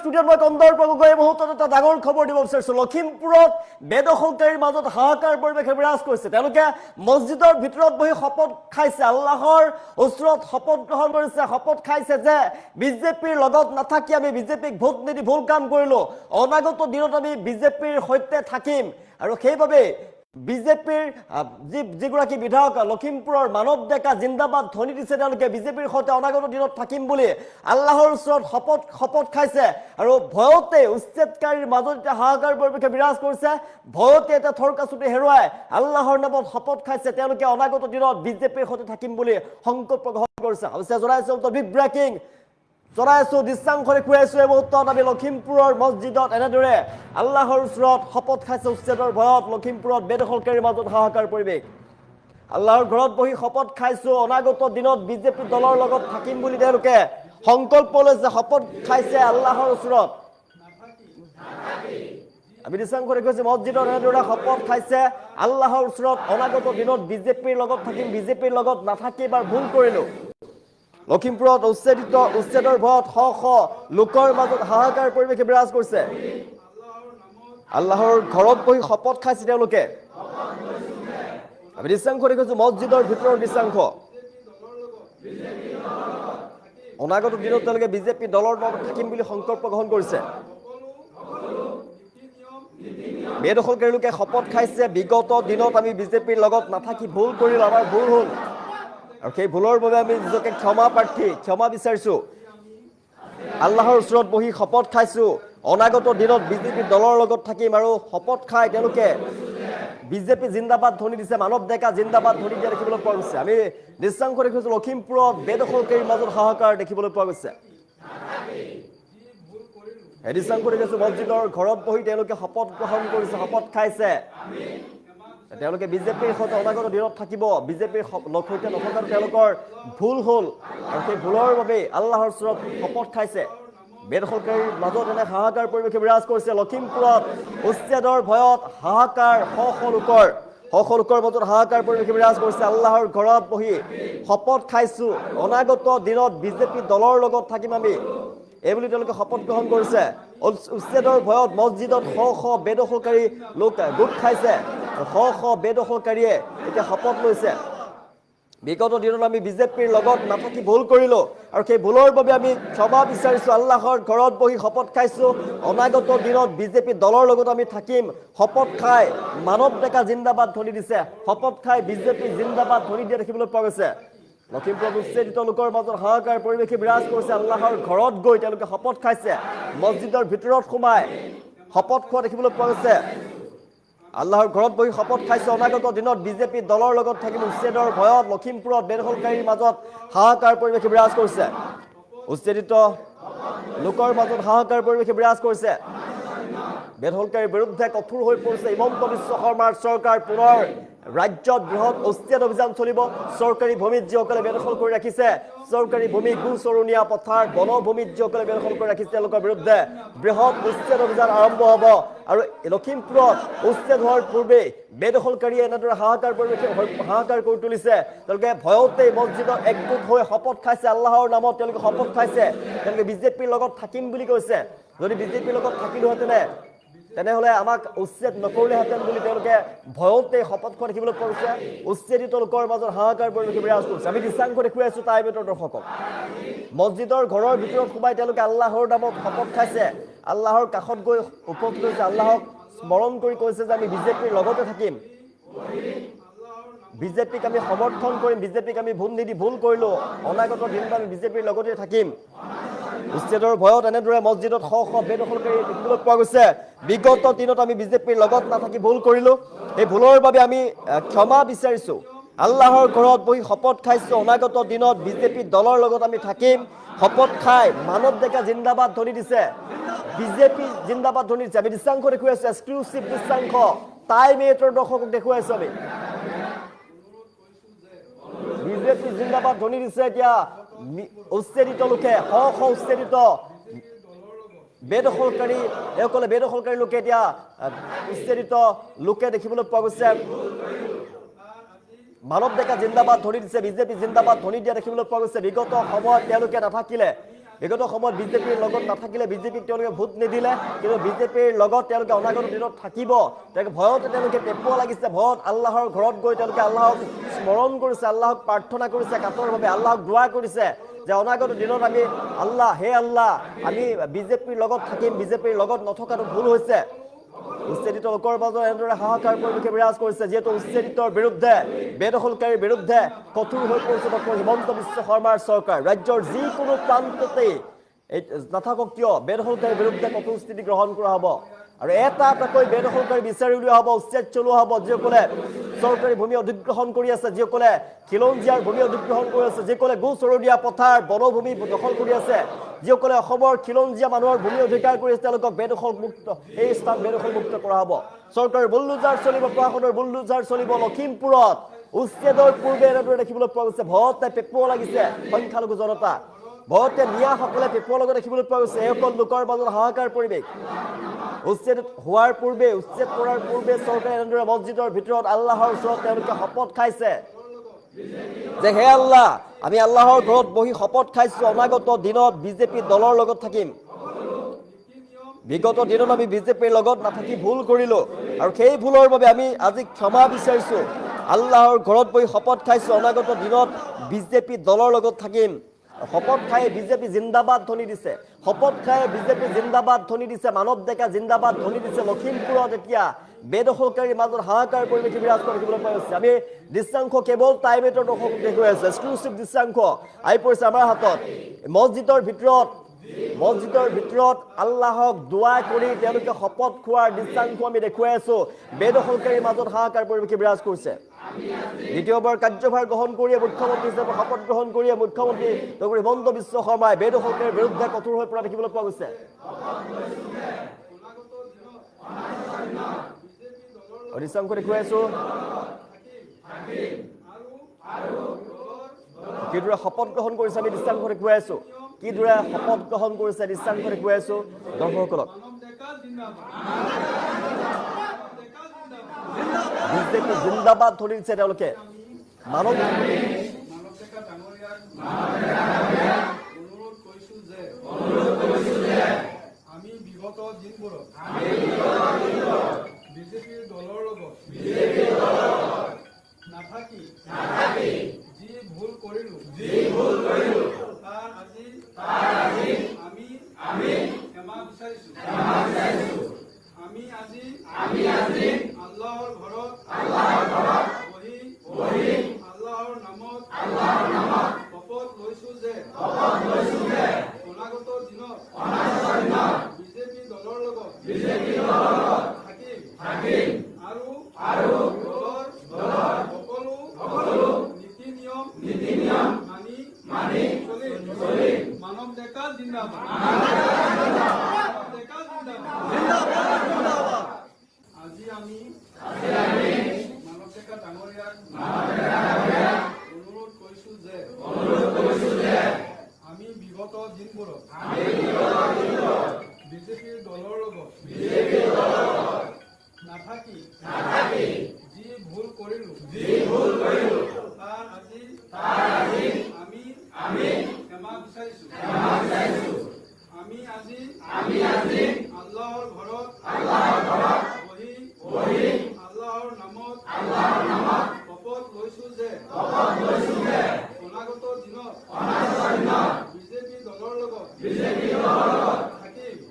ষ্টুডিঅ'ত মই কন্দৰ্প গগৈ মুহূৰ্তত এটা ডাঙৰ খবৰ দিব বিচাৰিছোঁ। লখিমপুৰত বেদখলকাৰীৰ মাজত হাহাকাৰ পৰিৱেশে বিৰাজ কৰিছে। তেওঁলোকে মছজিদৰ ভিতৰত বহি শপত খাইছে, আল্লাহৰ ওচৰত শপত গ্ৰহণ কৰিছে, শপত খাইছে যে বিজেপিৰ লগত নাথাকি আমি বিজেপিক ভোট নিদি ভুল কাম কৰিলোঁ, অনাগত দিনত আমি বিজেপিৰ সৈতে থাকিম। আৰু সেইবাবে বিজেপিৰ যিগৰাকী বিধায়ক লখিমপুৰৰ মানৱ ডেকা জিন্দাবাদ ধ্বনি দিছে, তেওঁলোকে বিজেপিৰ সৈতে অনাগত দিনত থাকিম বুলি আল্লাহৰ ওচৰত শপত খাইছে। আৰু ভয়তে উচ্ছেদকাৰীৰ মাজত এতিয়া হাহাকাৰ পৰিৱেশে বিৰাজ কৰিছে। ভয়তে এটা থৰকাচুটি হেৰুৱাই আল্লাহৰ নামত শপত খাইছে, তেওঁলোকে অনাগত দিনত বিজেপিৰ সৈতে থাকিম বুলি সংকল্প গ্ৰহণ কৰিছে। অৱশ্যে জনাইছো বিগ ব্ৰেকিং জনাইছো, দৃশ্যাংশ দেখুৱাইছো। এই মুহূৰ্তত আমি লখিমপুৰৰ মছজিদত এনেদৰে আল্লাহৰ ওচৰত শপত খাইছে উচ্ছেদৰ ভয়ত। লখিমপুৰত বেদখলকাৰীৰ মাজত হাহাকাৰ পৰিৱেশ। আল্লাহৰ ঘৰত বহি শপত খাইছো, অনাগত দিনত বিজেপি দলৰ লগত থাকিম বুলি তেওঁলোকে সংকল্প লৈছে, শপত খাইছে আল্লাহৰ ওচৰত। আমি দৃশ্যাংশ দেখুৱাইছো, মছজিদত এনেদৰে শপত খাইছে আল্লাহৰ ওচৰত, অনাগত দিনত বিজেপিৰ লগত থাকিম, বিজেপিৰ লগত নাথাকি এবাৰ ভুল কৰিলো। লখিমপুৰত উচ্ছেদৰ ভয়ত শ শ লোকৰ মাজত হাহাকাৰ পৰিৱেশে বিৰাজ কৰিছে। আল্লাহৰ ঘৰত বহি শপত খাইছে তেওঁলোকে। আমি দৃশ্যাংশ দেখুৱাইছো, মছজিদৰ ভিতৰৰ দৃশ্যাংশ। অনাগত দিনত তেওঁলোকে বিজেপি দলৰ লগত থাকিম বুলি সংকল্প গ্ৰহণ কৰিছে। বেদখলকাৰী লোকে শপত খাইছে, বিগত দিনত আমি বিজেপিৰ লগত নাথাকি ভুল কৰিলো, আমাৰ ভুল হ'ল, আৰু সেই ভুলৰ বাবে আমি নিজকে ক্ষমা বিচাৰিছো। আল্লাহৰ ওচৰত বহি শপত খাইছো, অনাগত দিনত বিজেপি দলৰ লগত থাকিম। আৰু শপত খাই তেওঁলোকে বিজেপি জিন্দাবাদ ধ্বনি দিছে, মানৱ ডেকা জিন্দাবাদ ধ্বনি দিয়া দেখিবলৈ পোৱা গৈছে। আমি দৃশ্যাংশ দেখিছো, লখিমপুৰত বেদখলকাৰীৰ মাজত হাহাকাৰ দেখিবলৈ পোৱা গৈছে। দৃশ্যাংশ দেখিছো, মছজিদৰ ঘৰত বহি তেওঁলোকে শপত গ্ৰহণ কৰিছে, শপত খাইছে। তেওঁলোকে বিজেপিৰ সৈতে অনাগত দিনত থাকিব, বিজেপিৰ সৈতে নথকাত তেওঁলোকৰ ভুল হ'ল, আৰু সেই ভুলৰ বাবে আল্লাহৰ ওচৰত শপত খাইছে। বেদখলকাৰীৰ মাজত এনে হাহাকাৰ পৰিৱেশে বিৰাজ কৰিছে। লখিমপুৰত উচ্ছেদৰ ভয়ত হাহাকাৰ, শ শ লোকৰ মাজত হাহাকাৰ পৰিৱেশে বিৰাজ কৰিছে। আল্লাহৰ ঘৰত বহি শপত খাইছো, অনাগত দিনত বিজেপি দলৰ লগত থাকিম আমি, এইবুলি তেওঁলোকে শপত গ্ৰহণ কৰিছে। উচ্ছেদৰ ভয়ত মছজিদত শ শ বেদখলকাৰী লোক গোট খাইছে। শ শ বেদখলকাৰীয়ে এতিয়া শপত লৈছে, বিগত দিনত আমি বিজেপিৰ লগত নাথাকি ভুল কৰিলো, আৰু সেই ভুলৰ বাবে আমি ক্ষমা বিচাৰিছো। আল্লাহৰ ঘৰত বহি শপত খাইছো, অনাগত দিনত বিজেপি দলৰ লগত আমি থাকিম। শপত খাই মানৱ ডেকা জিন্দাবাদ ধ্বনি দিছে, শপত খাই বিজেপি জিন্দাবাদ ধ্বনি দিয়া দেখিবলৈ পোৱা গৈছে। লখিমপুৰত উচ্ছেদিত লোকৰ মাজত হাহাকাৰ পৰিৱেশে বিৰাজ কৰিছে। আল্লাহৰ ঘৰত গৈ তেওঁলোকে শপত খাইছে, মছজিদৰ ভিতৰত সোমাই শপত খোৱা দেখিবলৈ পোৱা গৈছে। আল্লাহৰ ঘৰত বহি শপত খাইছে, অনাগত দিনত বিজেপি দলৰ লগত থাকিম। উচ্ছেদৰ ভয়ত লখিমপুৰত বেদখলকাৰীৰ মাজত হাহাকাৰ পৰিৱেশে বিৰাজ কৰিছে। উচ্ছেদিত লোকৰ মাজত হাহাকাৰ পৰিৱেশে বিৰাজ কৰিছে। বেদখলকাৰীৰ বিৰুদ্ধে কঠোৰ হৈ পৰিছে হিমন্ত বিশ্ব শৰ্মাৰ চৰকাৰ। পুনৰ ৰাজ্যত বৃহৎ উচ্ছেদ অভিযান চলিব। চৰকাৰী ভূমিত যিসকলে বেদখল কৰি ৰাখিছে, চৰকাৰী ভূমি, গোচৰণীয়া পথাৰ, বনভূমিত যিসকলে বেদখল কৰি ৰাখিছে, তেওঁলোকৰ বিৰুদ্ধে বৃহৎ উচ্ছেদ অভিযান আৰম্ভ হ'ব। আৰু লখিমপুৰত উচ্ছেদ হোৱাৰ পূৰ্বে বেদখলকাৰীয়ে এনেদৰে হাহাকাৰ কৰি তুলিছে। তেওঁলোকে ভয়তেই মছজিদত একগোট হৈ শপত খাইছে, আল্লাহৰ নামত তেওঁলোকে শপত খাইছে। তেওঁলোকে বিজেপিৰ লগত থাকিম বুলি কৈছে। যদি বিজেপিৰ লগত থাকিলোহেঁতেনে তেনেহ'লে আমাক উচ্ছেদ নকৰিলেহেঁতেন বুলি তেওঁলোকে ভয়তে শপত খোৱা দেখিবলৈ পোৱা গৈছে। উচ্ছেদিত লোকৰ মাজত হাহাকাৰ পৰিৱেশে বিৰাজ কৰিছে। আমি দৃশ্যাংশ দেখুৱাই আছো টাইম এইটৰ দৰ্শকক। মছজিদৰ ঘৰৰ ভিতৰত সোমাই তেওঁলোকে আল্লাহৰ নামত শপত খাইছে, আল্লাহৰ কাষত গৈ উপস্থিত হৈছে, আল্লাহক স্মৰণ কৰি কৈছে যে আমি বিজেপিৰ লগতে থাকিম, বিজেপিক আমি সমৰ্থন কৰিম, বিজেপিক আমি ভোট নিদি ভুল কৰিলো, অনাগত দিনত আমি বিজেপিৰ লগতে থাকিম। উচ্ছেদৰ ভয়ত এনেদৰে মছজিদত শ শ বেদখলকাৰী দেখিবলৈ পোৱা গৈছে। বিগত দিনত আমি বিজেপিৰ লগত নাথাকি ভুল কৰিলো, এই ভুলৰ বাবে আমি ক্ষমা বিচাৰিছো। আল্লাহৰ ঘৰত বহি শপত খাইছো, অনাগত দিনত বিজেপি দলৰ লগত আমি থাকিম। শপত খাই মানৱ ডেকা জিন্দাবাদ ধ্বনি দিছে, বিজেপি জিন্দাবাদ ধ্বনি দিছে। আমি দৃশ্যাংশ দেখুৱাইছো, এক্সক্লুচিভ দৃশ্যাংশ টাইম এইটৰ দৰ্শকক দেখুৱাইছো। আমি বিজেপি জিন্দাবাদ ধ্বনি দিছে। এতিয়া উচ্ছেদিত লোকে, শ শ উচ্ছেদিত বেদখলকাৰী লোকে এতিয়া উচ্ছেদিত লোকে দেখিবলৈ পোৱা গৈছে। মানৱ ডেকা জিন্দাবাদ ধ্বনি দিছে, বিজেপি জিন্দাবাদ ধ্বনি দিয়া দেখিবলৈ পোৱা গৈছে। বিগত সময়ত তেওঁলোকে নাথাকিলে, বিগত সময়ত বিজেপিৰ লগত নাথাকিলে বিজেপিক তেওঁলোকে ভোট নিদিলে কিন্তু বিজেপিৰ লগত তেওঁলোকে অনাগত দিনত থাকিব তেওঁলোকে ভয়তে তেওঁলোকে পেপোৱা লাগিছে ভয়ত আল্লাহৰ ঘৰত গৈ তেওঁলোকে আল্লাহক স্মৰণ কৰিছে আল্লাহক প্ৰাৰ্থনা কৰিছে কাতৰভাৱে আল্লাহক দোৱা কৰিছে যে অনাগত দিনত আমি আল্লাহ হে আল্লাহ আমি বিজেপিৰ লগত থাকিম বিজেপিৰ লগত নথকাটো ভুল হৈছে উচ্ছেদিত লোকৰ মাজত এনেদৰে হাহাকাৰ পৰিৱেশে বিৰাজ কৰিছে যিহেতু উচ্ছেদিতৰ বিৰুদ্ধে বেদখলকাৰীৰ বিৰুদ্ধে কঠোৰ হৈ পৰিছে ডক্টৰ হিমন্ত বিশ্ব শৰ্মাৰ চৰকাৰ ৰাজ্যৰ যিকোনো প্ৰান্ততেই নাথাকক কিয় বেদখলকাৰীৰ বিৰুদ্ধে কঠোৰ স্থিতি গ্ৰহণ কৰা হ'ব আৰু এটাকৈ বেদখলকাৰী বিচাৰি উলিওৱা হ'ব উচ্ছেদ চলোৱা হ'ব যিসকলে চৰকাৰী ভূমি অধিগ্ৰহণ কৰি আছে যিসকলে খিলঞ্জীয়াৰ ভূমি অধিগ্ৰহণ কৰি আছে যিসকলে গোচৰলীয়া পথাৰ বনভূমি দখল কৰি আছে যিসকলে অসমৰ খিলঞ্জীয়া মানুহৰ ভূমি অধিকাৰ কৰি আছে তেওঁলোকক বেদখল মুক্ত এই স্থান বেদখল মুক্ত কৰা হ'ব চৰকাৰৰ বুলডোজাৰ চলিব প্ৰশাসনৰ বুলডোজাৰ চলিব লখিমপুৰত উচ্ছেদৰ পূৰ্বে এনেদৰে দেখিবলৈ পোৱা গৈছে ভয়তে পেপোৱা লাগিছে সংখ্যালঘু জনতা ভয়তে মিয়াসকলে পেপোৱাৰ লগত দেখিবলৈ পোৱা গৈছে এইসকল লোকৰ মাজত হাহাকাৰ পৰিৱেশ উচ্ছেদ হোৱাৰ পূৰ্বে উচ্ছেদ কৰাৰ পূৰ্বে চৰকাৰে এনেদৰে মছজিদৰ ভিতৰত আল্লাহৰ ওচৰত তেওঁলোকে শপত খাইছে যে হে আল্লাহ আমি আল্লাহৰ ঘৰত বহি শপত খাইছো অনাগত দিনত বিজেপি দলৰ লগত থাকিম বিগত দিনত আমি বিজেপিৰ লগত নাথাকি ভুল কৰিলো আৰু সেই ভুলৰ বাবে আমি আজি ক্ষমা বিচাৰিছো আল্লাহৰ ঘৰত বহি শপত খাইছো অনাগত দিনত বিজেপি দলৰ লগত থাকিম শপত খাই বিজেপি জিন্দাবাদ ধ্বনি দিছে শপত খাই বিজেপি জিন্দাবাদ ধ্বনি দিছে মানৱ ডেকা জিন্দাবাদ ধ্বনি দিছে লখিমপুৰত এতিয়া বেদখলকাৰীৰ মাজত হাহাকাৰ পৰিৱেশ বিৰাজ কৰি দেখিবলৈ পোৱা গৈছে আমি দৃশ্যাংশ কেৱল টাইমেটৰ দৰ্শক দেখুৱাই আছো এক্সক্লুচিভ দৃশ্যাংশ আহি পৰিছে আমাৰ হাতত মছজিদৰ ভিতৰত আল্লাহক দোৱা কৰি তেওঁলোকে শপত খোৱাৰ দৃশ্যাংশ আমি দেখুৱাই আছো বেদখলকাৰীৰ মাজত হাহাকাৰ পৰিৱেশ বিৰাজ কৰিছে দ্বিতীয়বাৰ কাৰ্যভাৰ গ্ৰহণ কৰিয়ে মুখ্যমন্ত্ৰী হিচাপে শপত গ্ৰহণ কৰিয়ে মুখ্যমন্ত্ৰী ডক্টৰ হিমন্ত বিশ্ব শৰ্মাই বেদখলকাৰীৰ বিৰুদ্ধে কঠোৰ হৈ পৰা দেখিবলৈ পোৱা গৈছে দৃশ্যাংশ দেখুৱাই আছো কিদৰে শপত গ্ৰহণ কৰিছে আমি দৃশ্যাংশ দেখুৱাই আছো কিদৰে শপত গ্ৰহণ কৰিছে দৃশ্যাংশ দেখুৱাই আছো দৰ্শকসকলক বিজেপি জিন্দাবাদ ধৰি দিছে তেওঁলোকে মানৱ আমি বিগত দিনবোৰত বিজেপিৰ দলৰ লগত নাথাকি যি ভুল কৰিলো তাৰ আজি আমি ক্ষমা বিচাৰিছো আমি আজি আল্লাহৰ ঘৰত বহি আল্লাহৰ নামত শপত লৈছো যে অনাগত দিনত বিজেপি দলৰ লগত থাকিম আৰু দলৰ সকলো নীতি নিয়ম মানি চলিম মানৱ ডেকা জিন্দাবাদ আজি আমি মানৱ ডেকা ডাঙৰীয়াক অনুৰোধ কৰিছো যে আমি বিগত দিনবোৰত বিজেপিৰ দলৰ লগত নাথাকি যি ভুল কৰিলো তাৰ আজি আমি ক্ষমা বিচাৰিছো আমি আজি আল্লাহৰ ঘৰত বহি আল্লাহৰ নামত শপত লৈছো যে অনাগত দিনত বিজেপি দলৰ লগত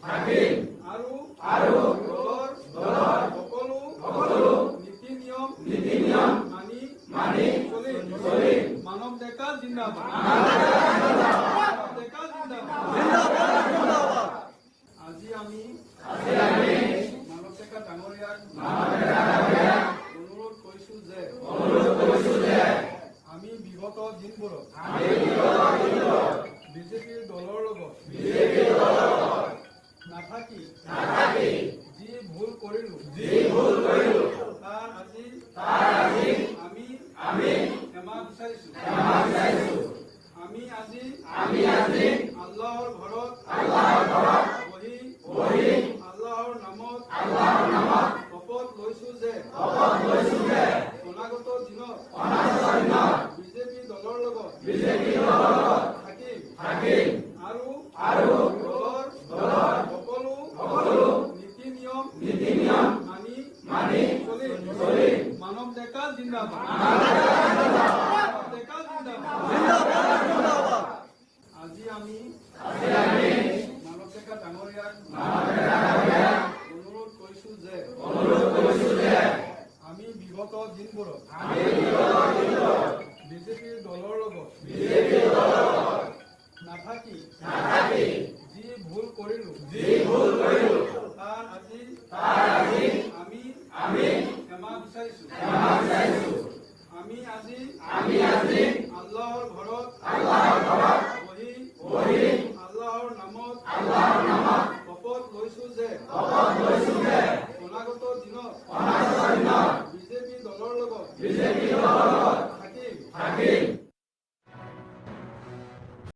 থাকিম আৰু দলৰ সকলো নীতি নিয়ম মানি চলিম মানৱ ডেকা জিন্দাবাদ আজি আমি মানৱ ডেকা ডাঙৰীয়াক অনুৰোধ কৰিছো যে আমি বিগত দিনবোৰত বিজেপিৰ দলৰ লগত নাথাকি যি ভুল কৰিলো তাৰ আজি আমি ক্ষমা বিচাৰিছো আমি আজি আল্লাহৰ ঘৰত বহি আল্লাহৰ নামত শপত লৈছো যে অনাগত দিনত বিজেপি দলৰ লগত থাকিম ডেকা জিন্দাবাদ। আজি আমি মানৱ ডেকা ডাঙৰীয়াক অনুৰোধ কৰিছো যে আমি বিগত দিনবোৰত বিজেপিৰ দলৰ লগত নাথাকি যি ভুল কৰিলো